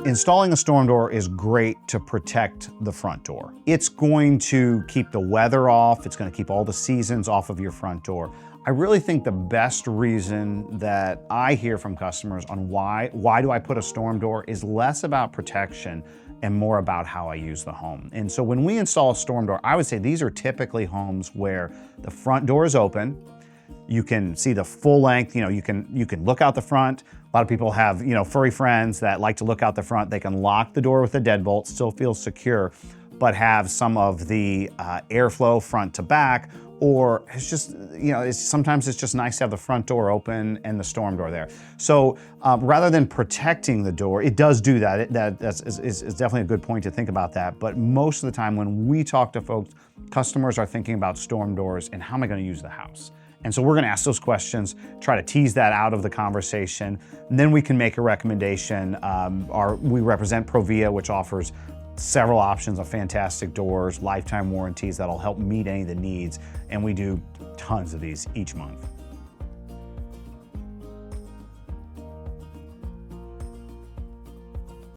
Installing a storm door is great to protect the front door. It's going to keep the weather off, it's going to keep all the seasons off of your front door. I really think the best reason that I hear from customers on why do I put a storm door is less about protection and more about how I use the home. And so when we install a storm door, I would say these are typically homes where the front door is open. You can see the full length, you can look out the front. A lot of people have, furry friends that like to look out the front. They can lock the door with a deadbolt, still feel secure, but have some of the airflow front to back. Or it's just, sometimes it's just nice to have the front door open and the storm door there. So rather than protecting the door, it does do that. That's definitely a good point to think about that. But most of the time when we talk to folks, customers are thinking about storm doors and how am I going to use the house? And so we're going to ask those questions, try to tease that out of the conversation, and then we can make a recommendation. We represent Provia, which offers several options of fantastic doors, lifetime warranties that'll help meet any of the needs, and we do tons of these each month.